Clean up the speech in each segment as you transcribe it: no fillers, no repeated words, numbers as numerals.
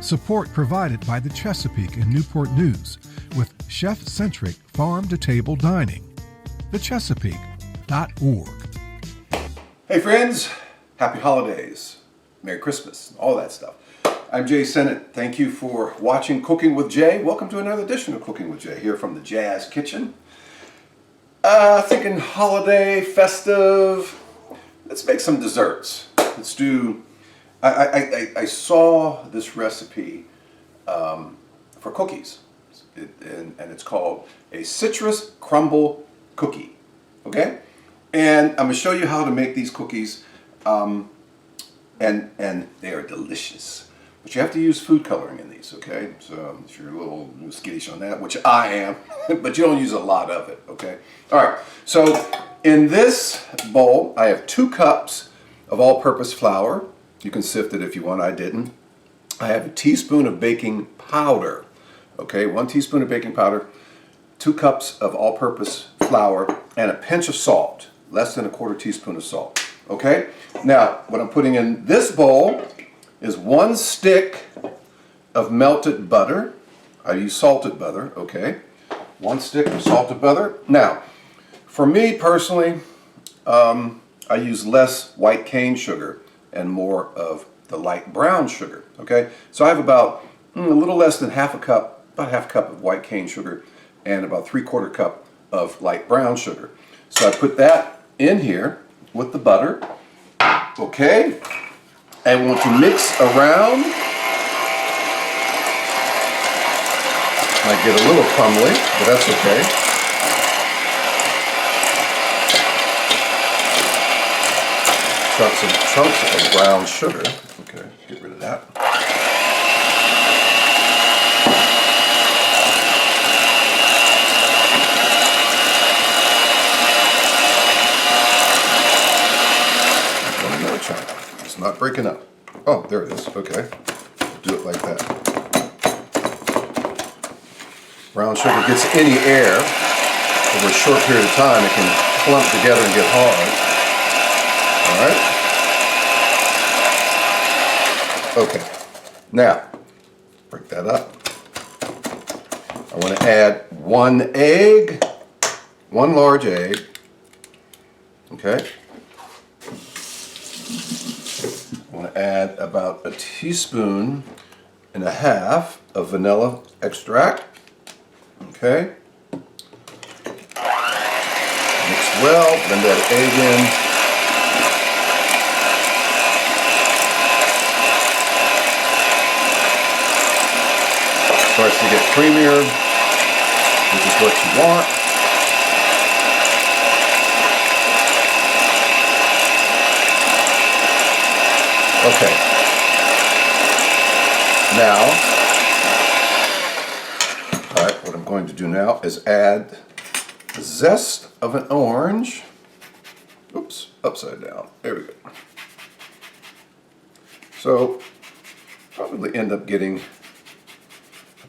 Support provided by the Chesapeake and Newport News with chef-centric farm-to-table dining. thechesapeake.org. Hey friends, happy holidays, Merry Christmas, all that stuff. I'm Jay Sennett. Thank you for watching Cooking with Jay. Welcome to another edition of Cooking with Jay here from the Jazz Kitchen. Thinking holiday, festive. Let's make some desserts. Let's do. I saw this recipe for cookies, and it's called a citrus crumble cookie. Okay, and I'm gonna show you how to make these cookies, and they are delicious. But you have to use food coloring in these, okay? So if you're a little skittish on that, which I am, but you don't use a lot of it, okay? All right, so in this bowl, I have 2 cups of all-purpose flour. You can sift it if you want, I didn't. I have a teaspoon of baking powder, okay? 1 teaspoon of baking powder, 2 cups of all-purpose flour, and a pinch of salt, less than a 1/4 teaspoon of salt, okay? Now, what I'm putting in this bowl is 1 stick of melted butter. I use salted butter, okay? 1 stick of salted butter. Now, for me personally, I use less white cane sugar and more of the light brown sugar, okay? So I have about a little less than half a cup, about half a cup of white cane sugar and about 3/4 cup of light brown sugar. So I put that in here with the butter, okay? I want to mix around. Might get a little crumbly, but that's okay. Some chunks of brown sugar. Okay, get rid of that. One more chunk. It's not breaking up. Oh, there it is. Okay. Do it like that. Brown sugar gets any air over a short period of time. It can clump together and get hard. All right. Okay. Now, break that up. I want to add 1 egg, 1 large egg. Okay. I want to add about 1.5 teaspoons of vanilla extract. Okay. Mix well, blend that egg in. Starts to get creamier, which is what you want. Okay. Now, all right, what I'm going to do now is add the zest of an orange. Oops, upside down. There we go. So, probably end up getting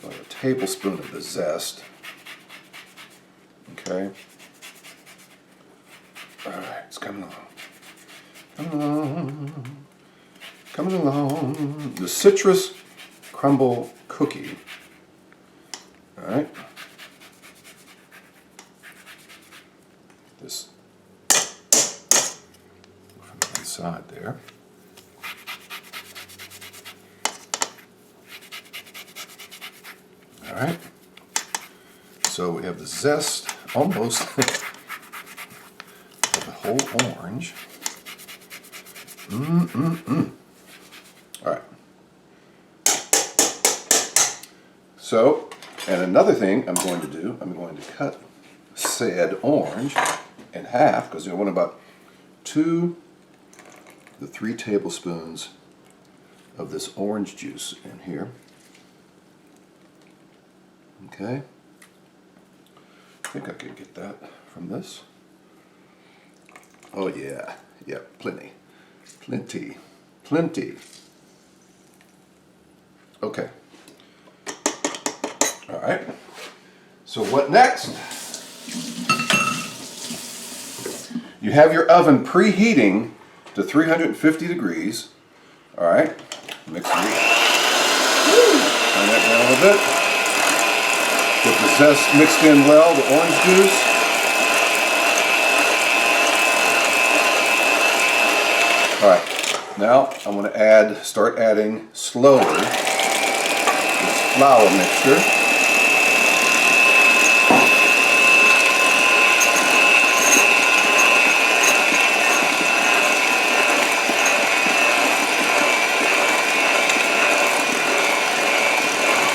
about 1 tablespoon of the zest. Okay. All right, it's coming along. Coming along. Coming along. The citrus crumble cookie. All right. This from the inside there. All right. So we have the zest almost of the whole orange. All right. So, and another thing I'm going to do, I'm going to cut said orange in half because I want about 2 to 3 tablespoons of this orange juice in here. Okay. I think I can get that from this. Oh yeah, yeah, plenty. Plenty. Plenty. Okay. All right. So what next? You have your oven preheating to 350 degrees. All right. Mix it. Turn that down a little bit. Get the zest mixed in well, the orange juice. All right, now I'm going to start adding slowly this flour mixture.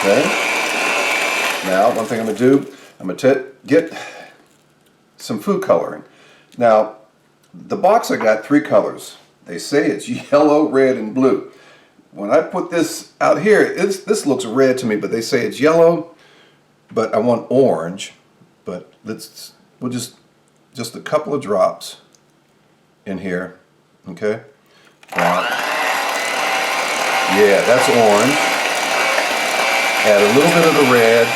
Okay. Now, one thing I'm going to do, I'm going to get some food coloring. Now, the box I got 3 colors. They say it's yellow, red, and blue. When I put this out here, this looks red to me, but they say it's yellow, but I want orange. But we'll just a couple of drops in here, okay? Now, yeah, that's orange. Add a little bit of the red,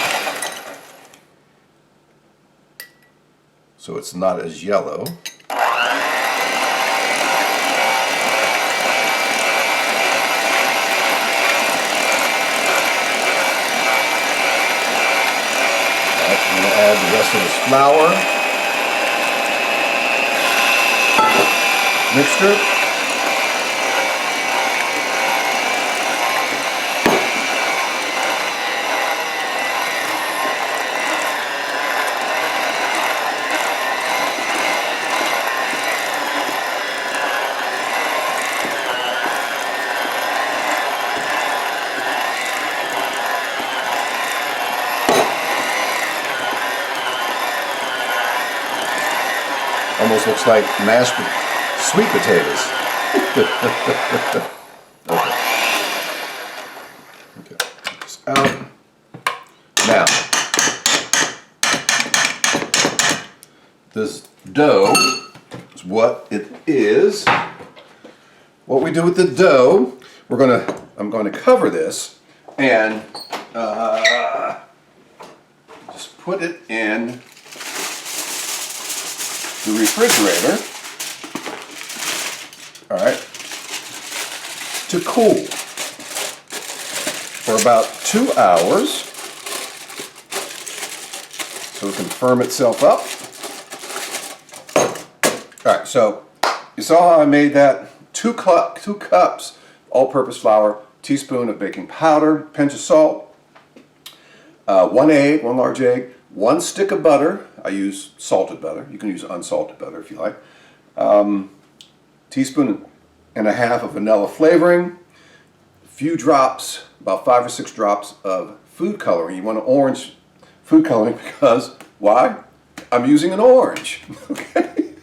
so it's not as yellow. I'm going to add the rest of this flour mixture. Almost looks like mashed sweet potatoes. Okay. Okay. This out. Now, this dough is what it is. What we do with the dough, I'm going to cover this and just put it in the refrigerator, all right, to cool for about 2 hours so it can firm itself up. All right, so you saw how I made that. 2 cups all-purpose flour, teaspoon of baking powder, pinch of salt, 1 egg, 1 large egg, 1 stick of butter. I use salted butter. You can use unsalted butter if you like. Teaspoon and a half of vanilla flavoring. A few drops, about 5 or 6 drops of food coloring. You want an orange food coloring because, why? I'm using an orange. Okay?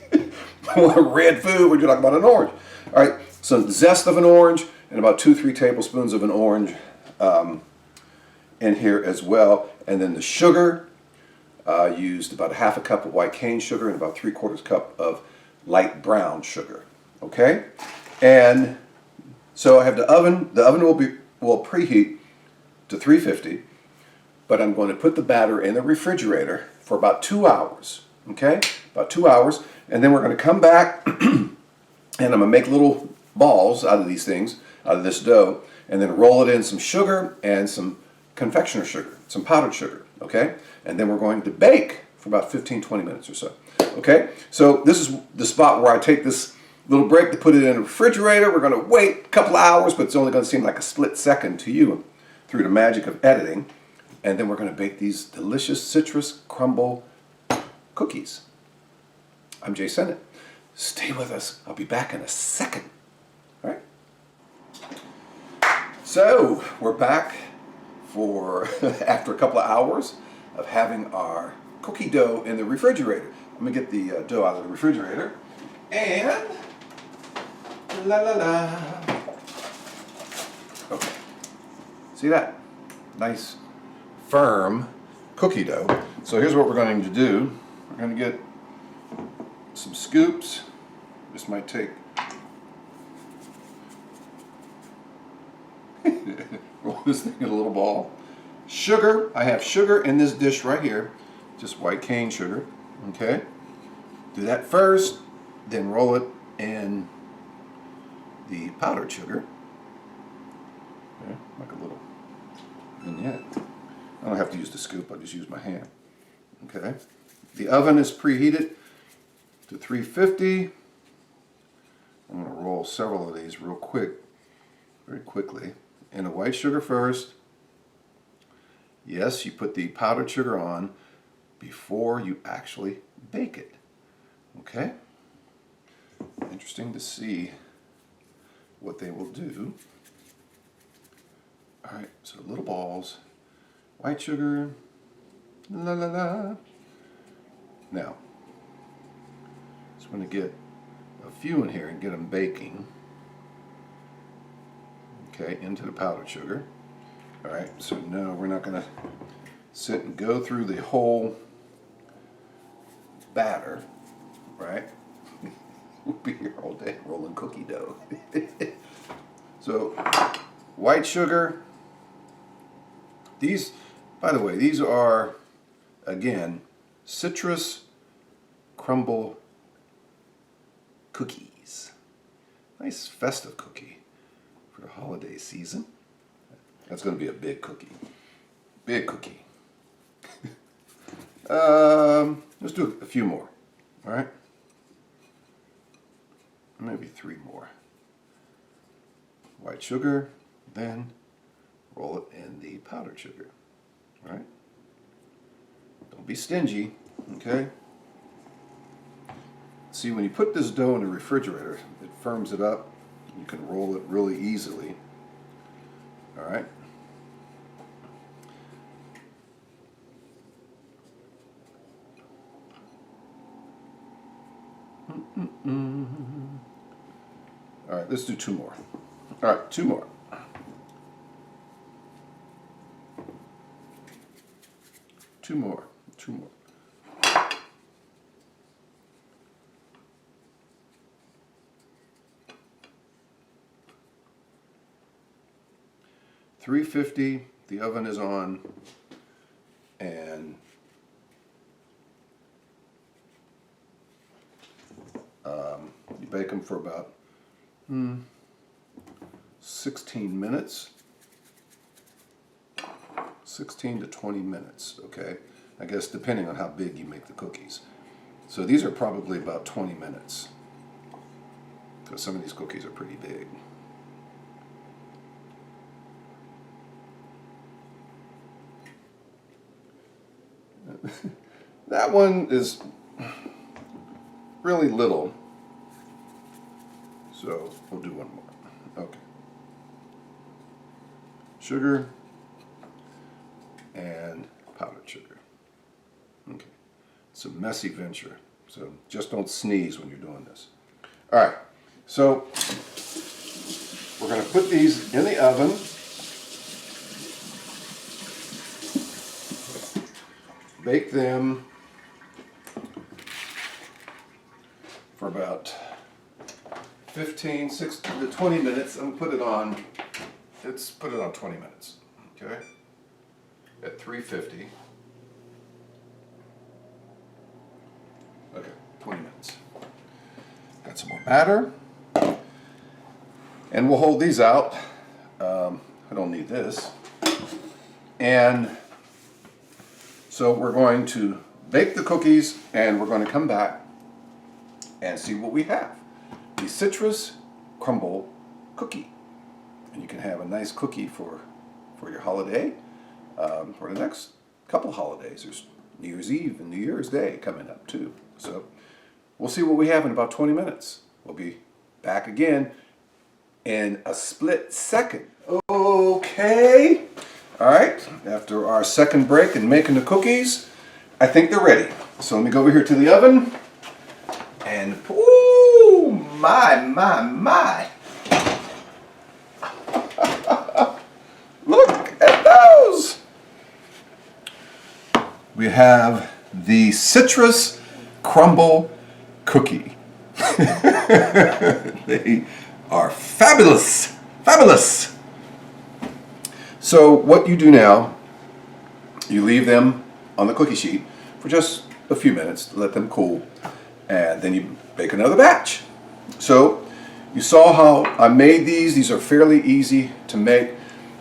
I want a red food when you're talking about an orange. All right, some zest of an orange and about 2-3 tablespoons of an orange in here as well. And then the sugar. Used about 1/2 cup of white cane sugar and about 3/4 cup of light brown sugar. Okay, and so I have the oven. The oven will preheat to 350, but I'm going to put the batter in the refrigerator for about 2 hours. Okay, about 2 hours, and then we're going to come back and I'm going to make little balls out of these things, out of this dough, and then roll it in some sugar and some confectioner sugar, some powdered sugar. Okay, and then we're going to bake for about 15-20 minutes or so. Okay, so this is the spot where I take this little break to put it in the refrigerator. We're going to wait a couple of hours, but it's only going to seem like a split second to you through the magic of editing. And then we're going to bake these delicious citrus crumble cookies. I'm Jay Sennett. Stay with us. I'll be back in a second. All right. So we're back for after a couple of hours of having our cookie dough in the refrigerator. Let me get the dough out of the refrigerator. And la la la. Okay. See that? Nice firm cookie dough. So here's what we're going to do. We're going to get some scoops. This might take roll this thing in a little ball. Sugar. I have sugar in this dish right here. Just white cane sugar. Okay. Do that first, then roll it in the powdered sugar. Okay. Like a little Vignette. I don't have to use the scoop, I'll just use my hand. Okay. The oven is preheated to 350. I'm going to roll several of these real quick, very quickly. And the white sugar first. Yes, you put the powdered sugar on before you actually bake it. Okay? Interesting to see what they will do. Alright, so little balls, white sugar, la la la. Now, just want to get a few in here and get them baking. Okay, into the powdered sugar. Alright, so no, we're not going to sit and go through the whole batter, right? We'll be here all day rolling cookie dough. So, white sugar. These, by the way, these are, again, citrus crumble cookies. Nice festive cookie for the holiday season. That's going to be a big cookie. Big cookie. Let's do a few more. All right? Maybe 3 more. White sugar, then roll it in the powdered sugar. All right? Don't be stingy, okay? See, when you put this dough in the refrigerator, it firms it up. You can roll it really easily. All right? All right, let's do 2 more. All right, 2 more. Two more. 350, the oven is on, and you bake them for about 16 minutes. 16 to 20 minutes, okay? I guess depending on how big you make the cookies. So these are probably about 20 minutes. Because some of these cookies are pretty big. That one is really little. So we'll do 1 more. Okay. Sugar and powdered sugar. Okay. It's a messy venture, so just don't sneeze when you're doing this. All right, so we're going to put these in the oven. Bake them for about 15, 16 to 20 minutes. I'm going to put it on, let's put it on 20 minutes, okay? At 350. Okay, 20 minutes. Got some more batter. And we'll hold these out. I don't need this. And so we're going to bake the cookies and we're going to come back and see what we have. The citrus crumble cookie. And you can have a nice cookie for your holiday. For the next couple holidays. There's New Year's Eve and New Year's Day coming up too. So we'll see what we have in about 20 minutes. We'll be back again in a split second. Okay. All right. After our second break in making the cookies, I think they're ready. So let me go over here to the oven. And, ooh, my. Look at those. We have the citrus crumble cookie. They are fabulous. Fabulous. So what you do now, you leave them on the cookie sheet for just a few minutes to let them cool, and then you bake another batch. So you saw how I made these. These are fairly easy to make.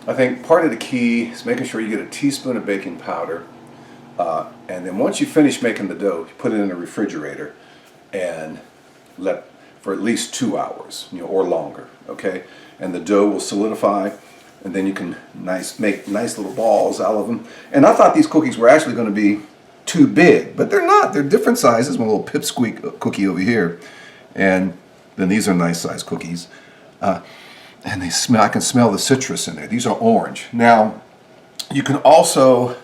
I think part of the key is making sure you get a teaspoon of baking powder. And then once you finish making the dough, you put it in the refrigerator and let for at least 2 hours, or longer, okay? And the dough will solidify, and then you can make nice little balls out of them. And I thought these cookies were actually going to be too big, but they're not. They're different sizes. My little pipsqueak cookie over here, and then these are nice sized cookies. And they smell. I can smell the citrus in there. These are orange. Now, you can also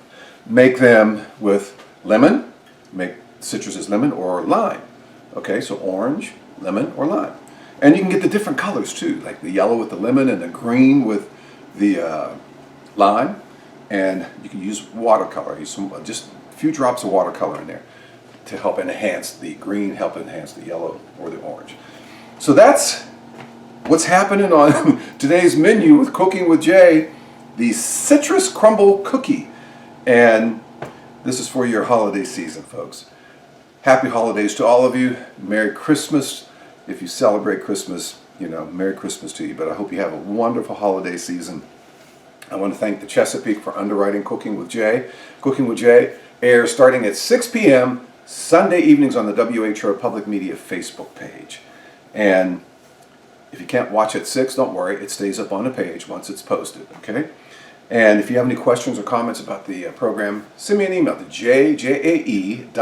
make them with lemon. Make citrus as lemon or lime. Okay, so orange, lemon, or lime. And you can get the different colors too, like the yellow with the lemon and the green with the lime. And you can use watercolor. Use just a few drops of watercolor in there to help enhance the green, help enhance the yellow or the orange. So that's what's happening on today's menu with Cooking with Jay, the Citrus Crumble Cookie. And this is for your holiday season, folks. Happy holidays to all of you. Merry Christmas. If you celebrate Christmas, Merry Christmas to you. But I hope you have a wonderful holiday season. I want to thank the Chesapeake for underwriting Cooking with Jay. Cooking with Jay airs starting at 6 p.m. Sunday evenings on the WHO Public Media Facebook page. And if you can't watch at 6, don't worry. It stays up on the page once it's posted, okay? And if you have any questions or comments about the program, send me an email to jjae.sennett,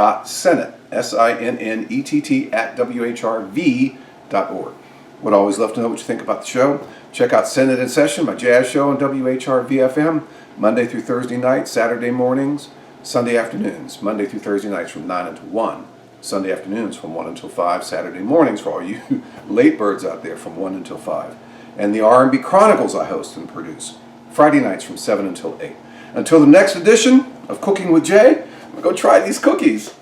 SINNETT, @WHRV.org. Would always love to know what you think about the show. Check out Senate in Session, my jazz show on WHRV-FM, Monday through Thursday nights, Saturday mornings, Sunday afternoons, Monday through Thursday nights from 9 until 1. Sunday afternoons from 1 until 5, Saturday mornings for all you late birds out there from 1 until 5. And the R&B Chronicles I host and produce, Friday nights from 7 until 8. Until the next edition of Cooking with Jay, I'm going to go try these cookies.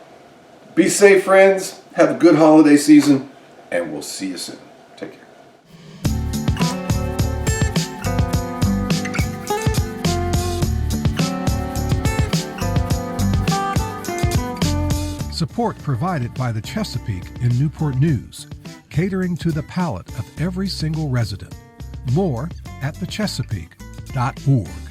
Be safe, friends. Have a good holiday season, and we'll see you soon. Take care. Support provided by the Chesapeake in Newport News, catering to the palate of every single resident. More at thechesapeake.org.